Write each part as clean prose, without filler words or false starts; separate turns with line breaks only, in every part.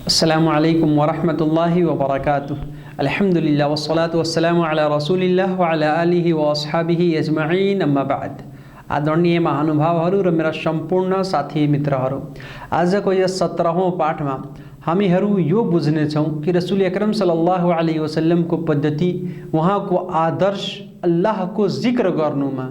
अस्सलामु अलैकुम वरहमतुल्लाहि वबरकातुह। अल्हम्दुलिल्लाह वस्सलातु वस्सलामु अला रसूलिल्लाह व अला आलिहि व अस्हाबिहि अजमाइन, अम्मा बाद। आदरणीय महानुभावहरू र मेरा सम्पूर्ण साथी मित्रहरू, आजको यस 17औं पाठमा हामीहरू यो बुझ्नेछौँ कि रसूल अकरम सल्लल्लाहु अलैहि वसल्लमको पद्धति, उहाँको आदर्श अल्लाहको जिक्र गर्नुमा,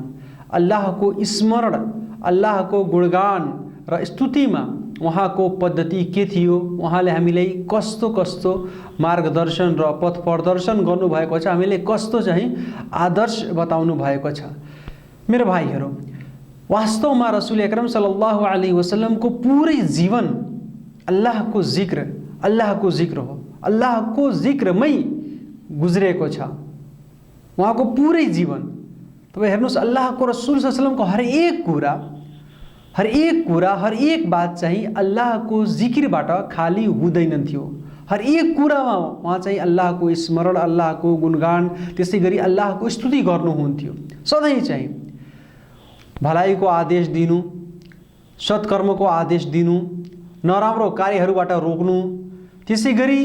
अल्लाहको स्मरण, अल्लाहको गुणगान र स्तुतिमा उहाँको पद्धति के थियो, उहाँले हामीलाई कस्तो कस्तो मार्गदर्शन र पथ प्रदर्शन गर्नुभएको छ, हामीले कस्तो चाहिँ आदर्श बताउनु भएको छ। मेरो भाइहरू, वास्तवमा रसूल अकरम सल्लल्लाहु अलैहि वसल्लमको पुरै जीवन अल्लाहको जिक्र हो, अल्लाहको जिक्रमै गुज्रेको छ उहाँको पुरै जीवन। तपाईँ हेर्नुहोस्, अल्लाहको रसूल सल्लल्लाहु अलैहि वसल्लमको हर एक बात चाहिँ अल्लाहको जिकिरबाट खाली हुँदैन थियो। हर एक कुरामा उहाँ चाहिँ अल्लाहको स्मरण, अल्लाहको गुणगान, त्यसै गरी अल्लाहको स्तुति गर्नुहुन्थ्यो। सधैँ चाहिँ भलाइको आदेश दिनु, सत्कर्मको आदेश दिनु, नराम्रो कार्यहरूबाट रोक्नु, त्यसै गरी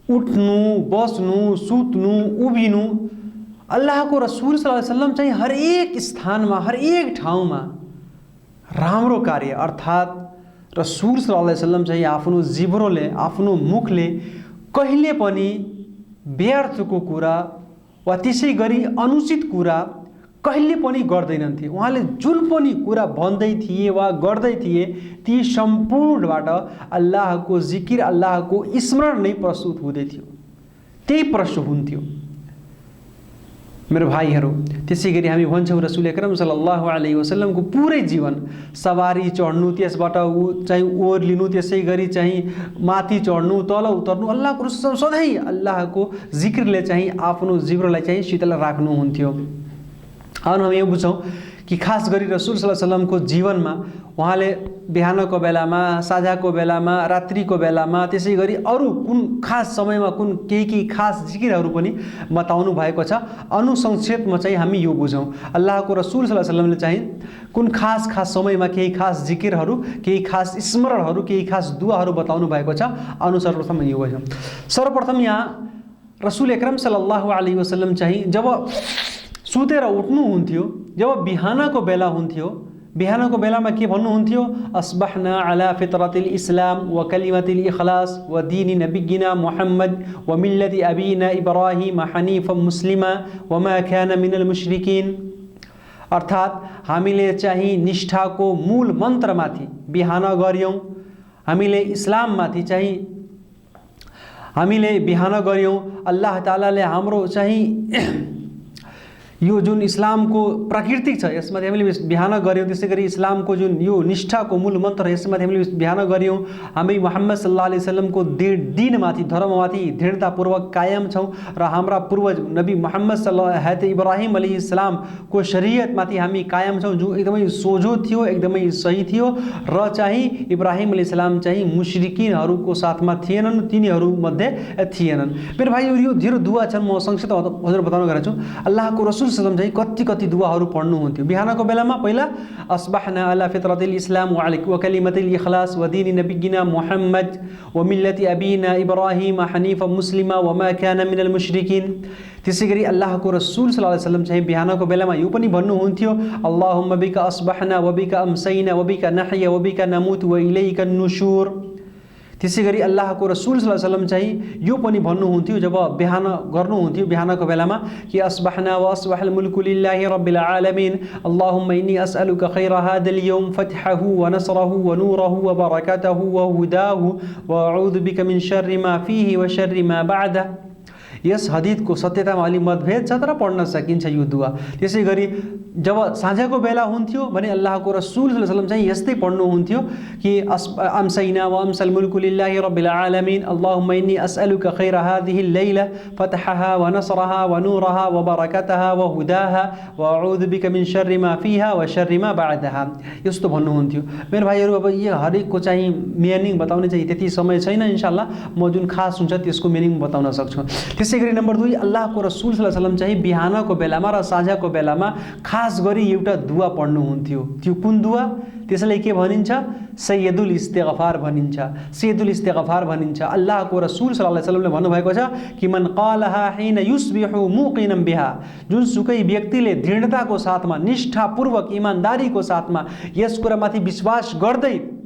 उठ्नु, बस्नु, सुत्नु, उभिनु, अल्लाहको रसूल सल्लल्लाहु अलैहि वसल्लम चाहिँ हर एक स्थानमा, हर एक ठाउँमा राम्रो कार्य, अर्थात् रसूल सल्लल्लाहु अलैहि वसल्लम चाहिँ आफ्नो जिब्रोले, आफ्नो मुखले कहिले पनि व्यर्थको कुरा वा त्यसै गरी अनुचित कुरा कहिले पनि गर्दैनथे। उहाँले जुन पनि कुरा भन्दै थिए वा गर्दै थिए, ती सम्पूर्णबाट अल्लाहको जिकिर, अल्लाहको स्मरण नै प्रस्तुत हुँदै थियो, त्यही प्रस्तुत हुन्थ्यो। मेरो भाइहरू, त्यसै गरी हामी भन्छौँ रसूल अकरम सल्लल्लाहु अलैहि वसल्लमको पुरै जीवन सवारी चढ्नु, त्यसबाट चाहिँ ओर्लिनु, त्यसै गरी चाहिँ माथि चढ्नु, तल उतर्नु, अल्लाहको रसूल सधैँ अल्लाहको जिक्रले चाहिँ आफ्नो जिब्रोलाई चाहिँ शीतल राख्नुहुन्थ्यो। अनि हामी यो बुझौँ कि खास गरी रसूल सल्लल्लाहु अलैहि वसल्लमको जीवनमा उहाँले बिहानको बेलामा, साँझको बेलामा, रात्रिको बेलामा, त्यसै गरी अरू कुन खास समयमा कुन केही खास जिकिरहरू पनि बताउनु भएको छ। अनुसंक्षेपमा चाहिँ हामी यो बुझौँ, अल्लाहको रसूल सल्लल्लाहु अलैहि वसल्लमले चाहिँ कुन खास समयमा केही खास जिकिरहरू, केही खास स्मरणहरू, केही खास दुआहरू बताउनु भएको छ। सर्वप्रथम यो बुझौँ। सर्वप्रथम यहाँ रसूल अकरम सल्लल्लाहु अलैहि वसल्लम चाहिँ जब सुतेर उठ्नुहुन्थ्यो, जब बिहानको बेला हुन्थ्यो, बिहानको बेलामा के भन्नुहुन्थ्यो? अस्बहना अला फितरतिल इस्लाम व कलिमतिल इखलास व दीनी नबिय्यिना मुहम्मद व मिल्लति अबीना इब्राहिम हनीफा मुस्लिमा व मा काना मिनल मुश्रिकिन। अर्थात् हामीले चाहिँ निष्ठाको मूल मन्त्रमाथि बिहान गर्यौँ, हामीले इस्लाममाथि चाहिँ हामीले बिहान गर्यौँ। अल्लाह तालाले हाम्रो चाहिँ यो जुन इस्लामको प्रकृति छ, यसमाथि हामीले बिहान गऱ्यौँ। त्यसै गरी इस्लामको जुन यो निष्ठाको मूल मन्त्र, यसमाथि हामीले बिहान गऱ्यौँ। हामी मुहम्मद सल्लल्लाहु अलैहि वसल्लमको दिनमाथि, धर्ममाथि दृढतापूर्वक कायम छौँ र हाम्रा पूर्वज नबी मुहम्मद सल्लल्लाहु इब्राहिम अलैहिस्सलामको शरीयतमाथि हामी कायम छौँ, जो एकदमै सोझो थियो, एकदमै सही थियो र चाहिँ इब्राहिम अलैहिस्सलाम चाहिँ मुश्रिकिनहरूको साथमा थिएनन्, तिनीहरूमध्ये थिएनन्। मेरो भाइ, यो धेरै दुआ छन्, म संक्षिप्त हजुर बताउन गएको छु। अल्लाहको रसूल सल्लल्लाहु अलैहि वसल्लम चाहिँ कति दुआहरू पढ्नुहुन्थ्यो बिहानको बेलामा। पहिला अस्बहना अला फितरतिल इस्लाम व कलिमतिल इखलास व दीनी नबिय्यिना मुहम्मद व मिल्लति अबीना इब्राहिम हनीफा मुस्लिमा व मा काना मिनल मुश्रिकिन। त्यसै गरी अल्लाहको रसूल सल्लल्लाहु अलैहि वसल्लम चाहिँ बिहानको बेलामा यो पनि भन्नुहुन्थ्यो, अल्लाहुम्मा बिका अस्बहना व बिका अम्सैना व बिका नहया व बिका नमुत व इलैका नुशुर। त्यसै गरी अल्लाहको रसूल सल्लल्लाहु अलैहि वसल्लम चाहिँ यो पनि भन्नुहुन्थ्यो जब बिहान गर्नुहुन्थ्यो बिहानको बेलामा कि अस्बहना व अस्बहल मुल्कु लिल्लाहि रब्बिल आलमीन, अल्लाहुम्मा इन्नी अस्अलुका खैर हादल यौम फतहहु व नसरहु व नूरहु व बरकतहु व हुदाहु व अऊदु बिका मिन शर्रि मा फीहि व शर्रि मा बअदह। यस हदीसको सत्यतामा अलि मतभेद छ, तर पढ्न सकिन्छ यो दुआ। त्यसै गरी जब साँझको बेला हुन्थ्यो भने अल्लाहको रसूल सल्लल्लाहु अलैहि वसल्लम चाहिँ यस्तै पढ्नुहुन्थ्यो कि अम्सैना व अम्सल मुल्कु लिल्लाहि रब्बिल आलमीन, अल्लाहुम्मा इन्नी अस्अलुका खैर हादिहिल लैला फतहहा व नसरहा व नूरहा व बरकतहा व हुदाहा व अऊदु बिका मिन शर्रि मा फीहा व शर्रि मा बअदहा। यस्तो भन्नुहुन्थ्यो। मेरो भाइहरू, अब यो हरेकको चाहिँ मिनिङ बताउने चाहिँ त्यति समय छैन। इन्शाअल्लाह म जुन खास हुन्छ त्यसको मिनिङ बताउन सक्छु। त्यसै गरी नम्बर 2, अल्लाहको रसूल सल्लल्लाहु अलैहि वसल्लम चाहिँ बिहानको बेलामा र साँझको बेलामा खास खास गरी एउटा दुआ पढ्नुहुन्थ्यो। त्यो कुन दुआ? त्यसलाई के भनिन्छ? सैयदुल इस्तिगफार भनिन्छ। सैयदुल इस्तिगफार भनिन्छ। अल्लाहको रसूल सल्लल्लाहु अलैहि वसल्लमले भन्नुभएको छ कि मन क़ालहा हिन युस्बिहु मुकिनन बिहा, जुनसुकै व्यक्तिले दृढताको साथमा, निष्ठापूर्वक, इमानदारीको साथमा यस कुरामाथि विश्वास गर्दै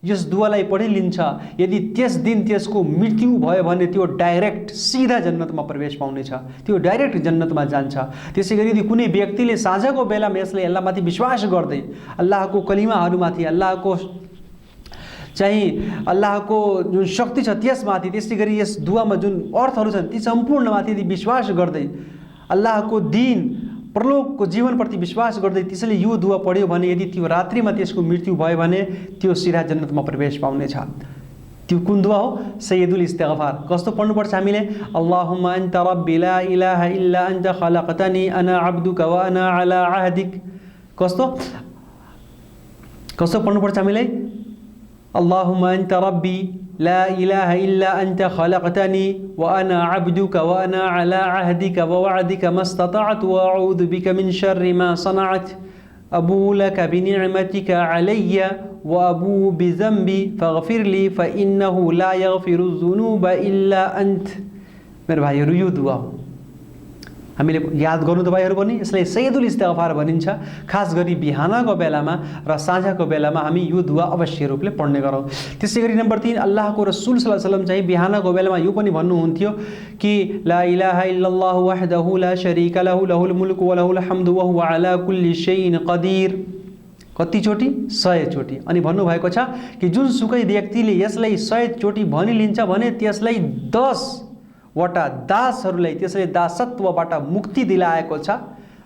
यस दुआलाई पढिलिन्छ, यदि त्यस दिन त्यसको मृत्यु भयो भने त्यो डाइरेक्ट सिधा जन्नतमा प्रवेश पाउनेछ, त्यो डाइरेक्ट जन्नतमा जान्छ। त्यसैगरी यदि कुनै व्यक्तिले साँझको बेलामा यसलाई अल्लाहमाथि विश्वास गर्दै, अल्लाहको कलिमाहरूमाथि, अल्लाहको जुन शक्ति छ त्यसमाथि, त्यसैगरी यस दुआमा जुन अर्थहरू छन् ती सम्पूर्णमाथि यदि विश्वास गर्दै, अल्लाहको दिन परलोकको जीवनप्रति विश्वास गर्दै त्यसैले यो दुआ पढ्यो भने, यदि त्यो रात्रिमा त्यसको मृत्यु भयो भने त्यो सिधा जन्नतमा प्रवेश पाउनेछ। त्यो कुन दुआ हो? सैयदुल इस्तिगफार। कस्तो पढ्नुपर्छ हामीले? अल्लाहुम्मा अन्त रब्बी ला इलाहा इल्ला अन्त खलaqतनी अना अब्दुका व अना अला अहदिक। कस्तो पढ्नुपर्छ हामीले? अल्लाहुम्मा अन्त रब्बी ला इलाहा इल्ला अन्त खलaqतनी व अना अब्दुका व अना अला अहदिका व वअदिका मस्ततअतु व अऊदु बिका मिन शर्रि मा सनअत अबू लका बिनिअमतिका अलय्या व अबू बिज़म्बी फगफिर ली फइन्नहु ला यगफिरु ज़ुनूब इल्ला अन्त। मेरो भाइहरू, यो दुआ हो, हामीले याद गर्नु तपाईहरु पनि। यसलाई सैयदुल इस्तिगफार भनिन्छ। खास गरी बिहानको बेलामा र साँझको बेलामा हामी यो दुआ अवश्य रूपले पढ्ने गरौँ। त्यसैगरी नम्बर 3, अल्लाहको रसूल सल्लल्लाहु अलैहि वसल्लम चाहिँ बिहानको बेलामा यो पनि भन्नुहुन्थ्यो कि ला इलाहा इल्लल्लाहु वहदहु ला शरीका लहु लहुल मुल्कु व लहुल हम्दु व हुवा अला कुल्ली शैइन कदीर। कति चोटी? 100 चोटी। अनि भन्नुभएको छ कि जुनसुकै व्यक्तिले यसलाई 100 चोटी भनिलिन्छ भने त्यसलाई 10 वटा दासहरूलाई त्यसले दासत्वबाट मुक्ति दिलाएको छ,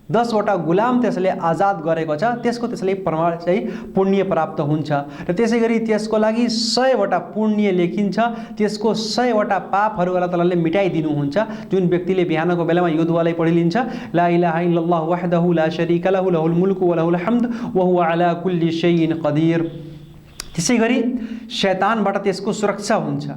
10 वटा गुलाम त्यसले आजाद गरेको छ, त्यसको त्यसले प्रमाण चाहिँ पुण्य प्राप्त हुन्छ। र त्यसैगरी त्यसको लागि 100 वटा पुण्य लेखिन्छ, त्यसको 100 वटा पापहरू अल्लाह तालाले मिटाइदिनुहुन्छ। जुन व्यक्तिले बिहानको बेलामा यो दुआलाई पढिलिन्छ, ला इलाहा इल्लल्लाहु वहदहु ला शरीका लहु लहुल मुल्कु व लहुल हम्द व हुवा अला कुल्ली शैइन कदीर। त्यसैगरी शैतानबाट त्यसको सुरक्षा हुन्छ,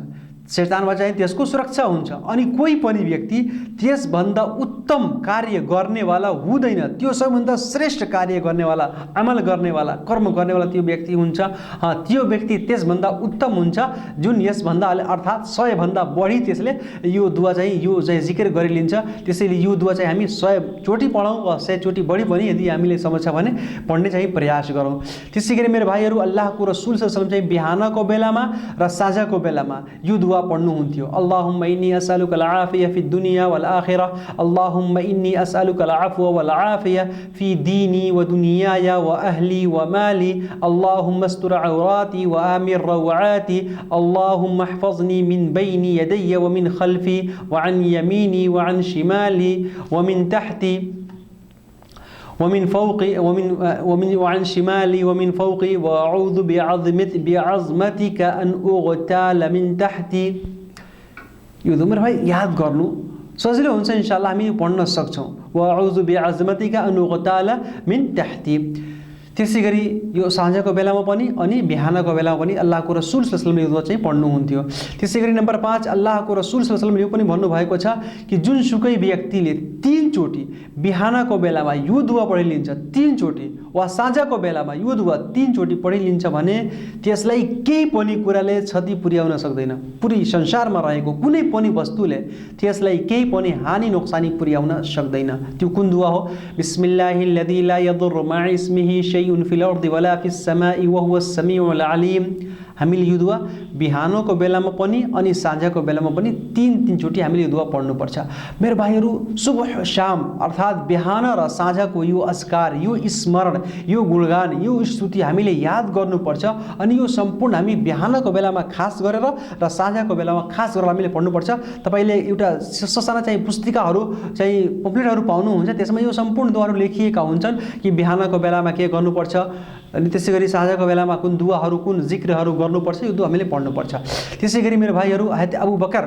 शैतानबाट चाहिँ त्यसको सुरक्षा हुन्छ। अनि कोही पनि व्यक्ति त्यसभन्दा उत्तम कार्य गर्नेवाला हुँदैन, त्यो सबभन्दा श्रेष्ठ कार्य गर्नेवाला, अमल गर्नेवाला, कर्म गर्नेवाला त्यो व्यक्ति हुन्छ। त्यो व्यक्ति त्यसभन्दा उत्तम हुन्छ जुन यसभन्दा अर्थात् 100 भन्दा बढी त्यसले यो दुआ चाहिँ जिकिर गरिलिन्छ। त्यसैले यो दुआ चाहिँ हामी 100 चोटी पढौँ वा 100 चोटी बढी पनि यदि हामीले समझ छ भने पढ्ने चाहिँ प्रयास गरौँ। त्यसैगरी मेरो भाइहरू, अल्लाहको रसूल सल्लल्लाहु अलैहि वसल्लम चाहिँ बिहानको बेलामा र साँझको बेलामा यो दुआ पढ्नुहुन्थ्यो। अल्लाहुम्मा इन्नी असअलुकल आफिया फिद दुनिया वल आखिरह, अल्लाहुम्मा इन्नी असअलुकल अफ़्व वल आफिया फी दीनी व दुनियाया व अहली व माली, अल्लाहुम्मा अस्तर औराती व आमिर रवाती, अल्लाहुम्मा अहफ़ज़नी मिन बैनी यदैया व मिन खल्फी व अन यमीनी व अन शिमाली व मिन तहती वमिन फ़ौक़ी वअन शिमाली वमिन फ़ौक़ी व अऊज़ु बिअज़मतिका अन उग़ताल मिन तहती। यो मेरो भाइ याद गर्नु सजिलो हुन्छ, इन्शाअल्लाह हामी पढ्न सक्छौँ। व अऊज़ु बिअज़मतिका अन उग़ताल मिन तहती। त्यसैगरी यो साँझको बेलामा पनि अनि बिहानको बेलामा पनि अल्लाहको रसूल सल्लल्लाहु अलैहि वसल्लम यो दुआ चाहिँ पढ्नुहुन्थ्यो। त्यसैगरी नम्बर 5, अल्लाहको रसूल सल्लल्लाहु अलैहि वसल्लम यो पनि भन्नुभएको छ कि जुनसुकै व्यक्तिले 3 चोटी बिहानको बेलामा यो दुआ पढिलिन्छ, 3 चोटी वा साँझको बेलामा यो दुआ 3 चोटी पढिलिन्छ भने त्यसलाई केही पनि कुराले क्षति पुर्याउन सक्दैन। पुरै संसारमा रहेको कुनै पनि वस्तुले त्यसलाई केही पनि हानि नोक्सानी पुर्याउन सक्दैन। त्यो कुन दुआ हो? बिस्मिल्लाहिल्लज़ी ला यदुर्रु मा इस्मिही शैउन फिल अर्दि वला फिस समाई व हुवस समीउल अलीम। हामीले यो दुआ बिहानको बेलामा पनि अनि साँझको बेलामा पनि 3-3 चोटी हामीले यो दुआ पढ्नुपर्छ। मेरो भाइहरू, सुबह शाम अर्थात् बिहान र साँझको यो अस्कार, यो स्मरण, यो गुणगान, यो स्तुति हामीले याद गर्नुपर्छ। अनि यो सम्पूर्ण हामी बिहानको बेलामा खास गरेर र साँझको बेलामा खास गरेर हामीले पढ्नुपर्छ। तपाईले एउटा ससाना चाहिँ पुस्तिकाहरू चाहिँ पम्फलेटहरू पाउनुहुन्छ, त्यसमा यो सम्पूर्ण दुआहरू लेखिएका हुन्छन् कि बिहानको बेलामा के गर्नुपर्छ अनि त्यसैगरी साँझको बेलामा कुन दुआहरू, कुन जिक्रहरू गर्नुपर्छ, यो दुआ हामीले पढ्नुपर्छ। त्यसैगरी मेरो भाइहरू, हजरत अबू बकर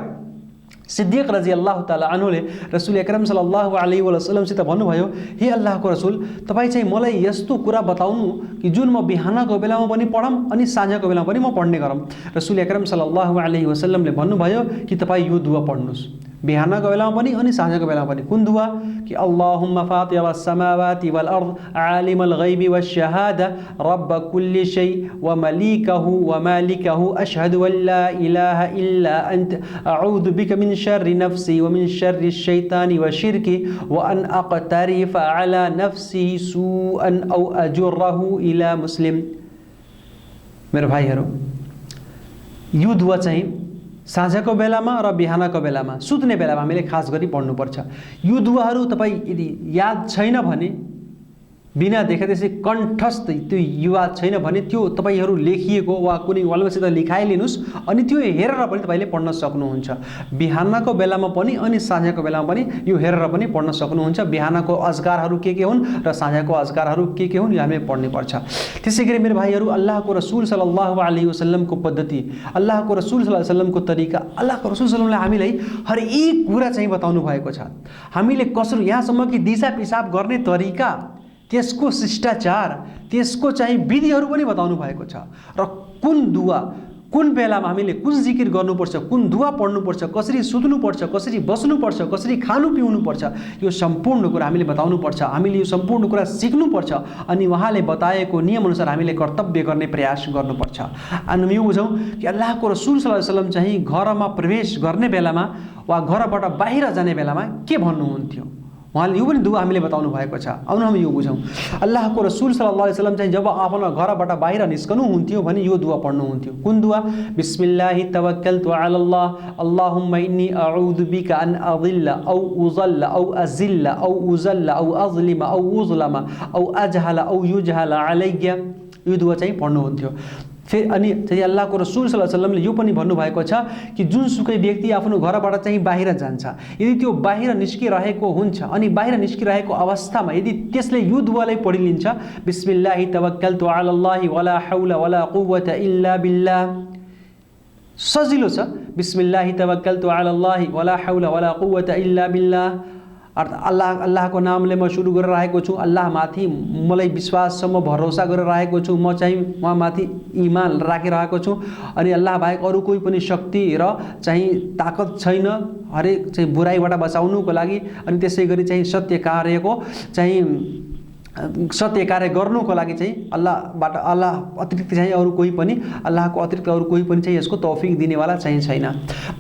सिद्दीक रज़ियल्लाहु ताला अन्हुले रसूल अकरम सल्लल्लाहु अलैहि वसल्लमसित भन्नुभयो, हे अल्लाहको रसूल, तपाईँ चाहिँ मलाई यस्तो कुरा बताउनु कि जुन म बिहानको बेलामा पनि पढम अनि साँझको बेलामा पनि म पढ्ने गरौँ। रसूल अकरम सल्लल्लाहु अलैहि वसल्लमले भन्नुभयो कि तपाईँ यो दुआ पढ्नुहोस्। बिहानको बेलामा पनि अनि साँझको बेलामा पनि। कुन दुआ? कि अल्लाहुम्मा फातिरस समावाति वल अर्द आलिमल गैबि वश्शहादा रब्ब कुल्लि शै व मलिकहु व मालिकहु अशहदु अल्ला इलाहा इल्ला अन्त अऊदु बिका मिन शर्रि नफ्सी व मिन शर्रि शैतानि व शिर्कि व अन अक़तरिफ अला नफ्सी सुअन औ अजुर्रहु इला मुस्लिम। मेरो भाइहरू, यो दुआ चाहिँ साँझको बेलामा र बिहानको बेलामा सुत्ने बेलामा हामीले खास गरी पढ्नुपर्छ। यो दुआहरू तपाईँ यदि याद छैन भने, बिना देखा त्यसै कण्ठस्थ त्यो याद छैन भने त्यो तपाईँहरू लेखिएको वा कुनै वालमासित लेखाइलिनुहोस् अनि त्यो हेरेर पनि तपाईँले पढ्न सक्नुहुन्छ। बिहानको बेलामा पनि अनि साँझको बेलामा पनि यो हेरेर पनि पढ्न सक्नुहुन्छ। बिहानको अजकारहरू के हुन् र साँझको अजकारहरू के हुन् यो हामीले पढ्नुपर्छ। त्यसै गरी मेरो भाइहरू, अल्लाहको रसुल सल्लल्लाहु अलैहि वसल्लमको पद्धति, अल्लाहको रसुल सल्लल्लाहु अलैहि वसल्लमको तरिका, अल्लाहको रसुल सल्लल्लाहु अलैहि हामीलाई हरेक कुरा चाहिँ बताउनु भएको छ। हामीले कसरी यहाँसम्म कि दिशा पिसाब गर्ने तरिका, त्यसको शिष्टाचार, त्यसको चाहिँ विधिहरू पनि बताउनु भएको छ। र कुन दुआ कुन बेलामा हामीले कुन जिकिर गर्नुपर्छ, कुन दुआ पढ्नुपर्छ, कसरी सुत्नुपर्छ, कसरी बस्नुपर्छ, कसरी खानु पिउनुपर्छ, यो सम्पूर्ण कुरा हामीले बताउनुपर्छ। हामीले यो सम्पूर्ण कुरा सिक्नुपर्छ अनि उहाँले बताएको नियमअनुसार हामीले कर्तव्य गर्ने प्रयास गर्नुपर्छ। अनि यो बुझौँ कि अल्लाहको रसुल सल्लल्लाहु अलैहि वसल्लम चाहिँ घरमा प्रवेश गर्ने बेलामा वा घरबाट बाहिर जाने बेलामा के भन्नुहुन्थ्यो, उहाँले यो पनि दुआ हामीले बताउनु भएको छ। आउनु हामी यो बुझौँ। अल्लाहको रसुल सल्लल्लाहु अलैहि वसल्लम चाहिँ जब आफ्नो घरबाट बाहिर निस्कनु हुन्थ्यो भने यो दुआ पढ्नुहुन्थ्यो। कुन दुआ? बिस्मिल्लाहि तवक्कलतु अलल्लाह अल्लाहुम्मा इन्नी अऊदु बिका अन अज़िल्ला औ उज़ल्ला औ अज़िल्ला औ उज़ल्ला औ अज़लिमा औ उज़लमा औ अजहला औ युजहला अलैया। यो दुआ चाहिँ पढ्नुहुन्थ्यो। फेरि अनि चाहिँ अल्लाहको रसुल सल्लल्लाहु अलैहि वसल्लमले यो पनि भन्नुभएको छ कि जुनसुकै व्यक्ति आफ्नो घरबाट चाहिँ बाहिर जान्छ, यदि त्यो बाहिर निस्किरहेको हुन्छ अनि बाहिर निस्किरहेको अवस्थामा यदि त्यसले यो दुआलाई पढिलिन्छ, बिस्मिल्लाहि तवक्कलतु अलल्लाहि वला हौला वला कुव्वता इल्ला बिल्लाह। सजिलो छ, बिस्मिल्लाहि तवक्कलतु अलल्लाहि वला हौला वला कुव्वता इल्ला बिल्लाह। अर्थात् अल्लाहको नामले म सुरु गरेर आएको छु, अल्लाहमाथि मलाई विश्वास छ, म भरोसा गरेर आएको छु, म चाहिँ उहाँमाथि इमान राखिरहेको छु अनि अल्लाह बाहेक अरू कोही पनि शक्ति र चाहिँ ताकत छैन हरेक चाहिँ बुराइबाट बचाउनुको लागि। अनि त्यसै गरी चाहिँ सत्य कार्य गर्नुको लागि चाहिँ अल्लाह अतिरिक्त चाहिँ अरू कोही पनि, अल्लाहको अतिरिक्त अरू कोही पनि चाहिँ यसको तौफिक दिनेवाला चाहिँ छैन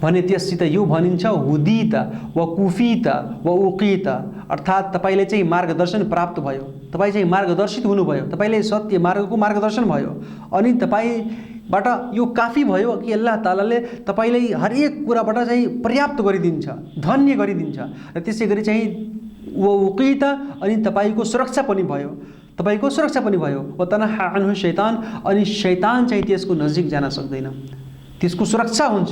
भने त्यससित यो भनिन्छ हुदीत व कुफीत व उकीत। अर्थात् तपाईँले चाहिँ मार्गदर्शन प्राप्त भयो, तपाईँ चाहिँ मार्गदर्शित हुनुभयो, तपाईँले सत्य मार्गको मार्गदर्शन भयो अनि तपाईँबाट यो काफी भयो कि अल्लाह तालाले तपाईँलाई हरेक कुराबाट चाहिँ पर्याप्त गरिदिन्छ, धन्य गरिदिन्छ। र त्यसै गरी चाहिँ वो उकीत अनि तपाईँको सुरक्षा पनि भयो, व तनहा अन्हु शैतान अनि शैतान चाहिँ त्यसको नजिक जान सक्दैन, त्यसको सुरक्षा हुन्छ।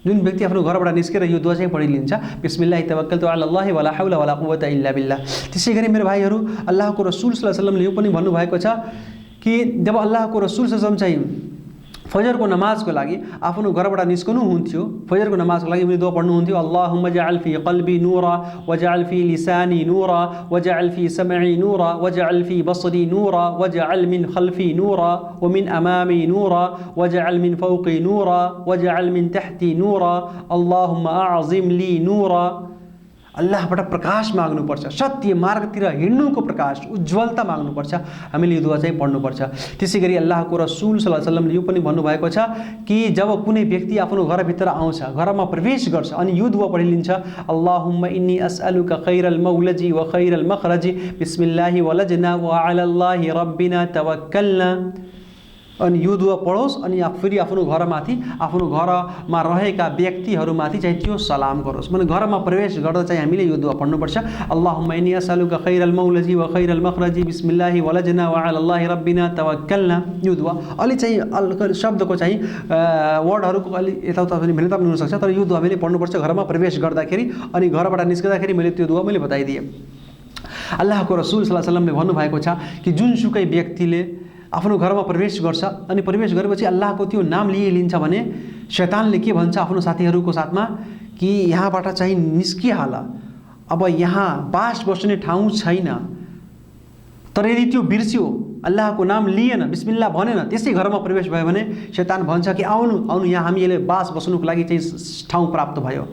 जुन व्यक्ति आफ्नो घरबाट निस्केर यो दुआ चाहिँ पढिलिन्छ, बिस्मिल्लाहि तवक्कलतु अलल्लाहि वला हौला वला कुव्वता इल्ला बिल्लाह। त्यसै गरी मेरो भाइहरू, अल्लाहको रसुल सल्लल्लाहु अलैहि वसल्लमले यो पनि भन्नुभएको छ कि जब अल्लाहको रसुल सल्लल्लाहु अलैहि वसल्लम चाहिँ फजरको नमाजको लागि आफ्नो घरबाट निस्कनु हुन्थ्यो, फजरको नमाजको लागि उनी दुआ पढ्नुहुन्थ्यो, अल्लाहुम्मा जअल फी क़ल्बी नूरा वजअल फी लिसानी नूरा वजअल फी समई नूरा वजअल फी बसरी नूरा वजअल मिन खल्फी नूरा व मिन अमामी नूरा वजअल मिन फौक़ी नूरा वजअल मिन तहती नूरा अल्लाहुम्मा अअज़िम ली नूरा। अल्लाहबाट प्रकाश माग्नुपर्छ, सत्य मार्गतिर हिँड्नुको प्रकाश, उज्जवलता माग्नुपर्छ। हामीले यो दुआ चाहिँ पढ्नुपर्छ। त्यसै गरी अल्लाहको रसुल सल्लल्लाहु अलैहि वसल्लमले यो पनि भन्नुभएको छ कि जब कुनै व्यक्ति आफ्नो घरभित्र आउँछ, घरमा प्रवेश गर्छ अनि यो दुआ पढिलिन्छ, अल्लाहुम्मा इन्नी अस्अलुका खैरल मौलजी व खैरल मखरजी बिस्मिल्लाहि वलजना व अलल्लाहि रब्बिना तवक्कलना। अनि यो दुआ पढोस् अनि फेरि आफ्नो घरमा रहेका व्यक्तिहरूमाथि चाहिँ त्यो सलाम गरोस्। माने घरमा प्रवेश गर्दा चाहिँ हामीले यो दुआ पढ्नुपर्छ, अल्लाहुम्मा इन्नी अस्अलुका खैरल मौलजी व खैरल मखरजी बिस्मिल्लाहि वलजना व अलल्लाहि रब्बिना तवक्कलना। यो दुआ अलि चाहिँ शब्दको चाहिँ वर्डहरूको अलि यताउता पनि भिन्नता पनि हुनसक्छ, तर यो दुआ हामीले पढ्नुपर्छ घरमा प्रवेश गर्दाखेरि अनि घरबाट निस्कँदाखेरि। मैले त्यो दुआ मैले बताइदिएँ। अल्लाहको रसुल सल्लल्लाहु अलैहि वसल्लमले भन्नुभएको छ कि जुनसुकै व्यक्तिले आफ्नो घरमा प्रवेश गर्छ अनि प्रवेश गरेपछि अल्लाहको त्यो नाम लिन्छ भने शैतानले के भन्छ आफ्नो साथीहरूको साथमा कि यहाँबाट चाहिँ निस्किहाल, अब यहाँ बास बस्ने ठाउँ छैन। तर यदि त्यो बिर्स्यो अल्लाहको नाम लिएन, बिस्मिल्लाह भनेन, त्यसै घरमा प्रवेश भयो भने शैतान भन्छ कि आउनु आउनु, यहाँ हामीले बास बस्नुको लागि चाहिँ ठाउँ प्राप्त भयो,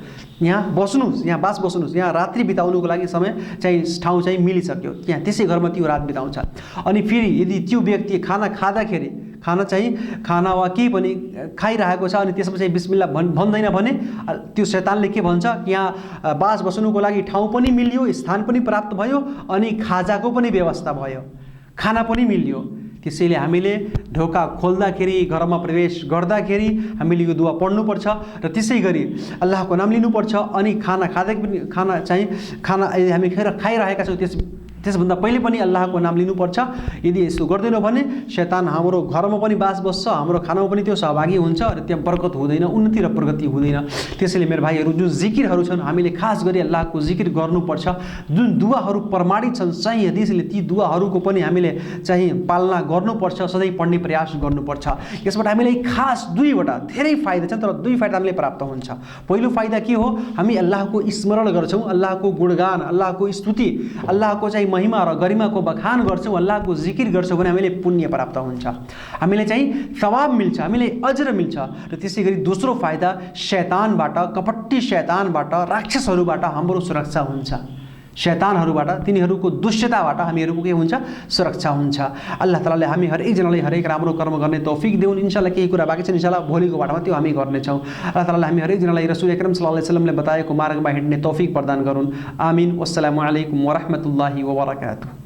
यहाँ बस्नुहोस्, यहाँ बास बस्नुहोस्, यहाँ रात्रि बिताउनुको लागि समय चाहिँ ठाउँ चाहिँ मिलिसक्यो, यहाँ त्यसै घरमा त्यो रात बिताउँछ। अनि फेरि यदि त्यो व्यक्ति खाना खाँदाखेरि खाना वा केही पनि खाइरहेको छ अनि त्यसमा चाहिँ बिस्मिल्लाह भन्दैन भने त्यो शैतानले के भन्छ, यहाँ बास बस्नुको लागि ठाउँ पनि मिल्यो, स्थान पनि प्राप्त भयो अनि खाजाको पनि व्यवस्था भयो, खाना पनि मिल्यो। त्यसैले हामीले ढोका खोल्दाखेरि, घरमा प्रवेश गर्दाखेरि हामीले यो दुआ पढ्नुपर्छ र त्यसै गरी अल्लाहको नाम लिनुपर्छ। अनि खाना यदि हामी खाइरहेका छौँ त्यसभन्दा पहिले पनि अल्लाहको नाम लिनुपर्छ। यदि यसो गर्दैनौँ भने शैतान हाम्रो घरमा पनि बास बस्छ, हाम्रो खानामा पनि त्यो सहभागी हुन्छ र त्यहाँ बरकत हुँदैन, उन्नति र प्रगति हुँदैन। त्यसैले मेरो भाइहरू, जुन जिकिरहरू छन् हामीले खास गरी अल्लाहको जिकिर गर्नुपर्छ। जुन दुवाहरू प्रमाणित छन् सही हदिसले, ती दुवाहरूको पनि हामीले चाहिँ पालना गर्नुपर्छ, सधैँ पढ्ने प्रयास गर्नुपर्छ। यसबाट हामीलाई खास दुईवटा धेरै फाइदा छन्, तर दुई फाइदा हामीले प्राप्त हुन्छ। पहिलो फाइदा के हो, हामी अल्लाहको स्मरण गर्छौँ, अल्लाहको गुणगान, अल्लाहको स्तुति, अल्लाहको चाहिँ महिमा र गरिमाको बखान गर्छौँ, अल्लाहको जिकिर गर्छौँ भने हामीले पुण्य प्राप्त हुन्छ, हामीले चाहिँ सवाब मिल्छ, हामीले अजर मिल्छ। र त्यसै गरी दोस्रो फाइदा, शैतानबाट, कपटी शैतानबाट, राक्षसहरूबाट हाम्रो सुरक्षा हुन्छ। शैतानहरूबाट, तिनीहरूको दुष्टताबाट हामीहरूको के हुन्छ, सुरक्षा हुन्छ। अल्लाह तालाले हामी हरेकजनालाई हरेक राम्रो कर्म गर्ने तौफिक देऊन्। इन्शाअल्लाह केही कुरा बाँकी छ, इन्शाअल्लाह भोलिको बाटोमा त्यो हामी गर्नेछौँ। अल्लाह तालाले हामी हरेकजनालाई रसूल अकरम सल्लल्लाहु अलैहि वसल्लमले बताएको मार्गमा हिँड्ने तौफिक प्रदान गरून्। आमीन। वस्सलामु अलैकुम वरहमतुल्लाहि वबरकातुहू।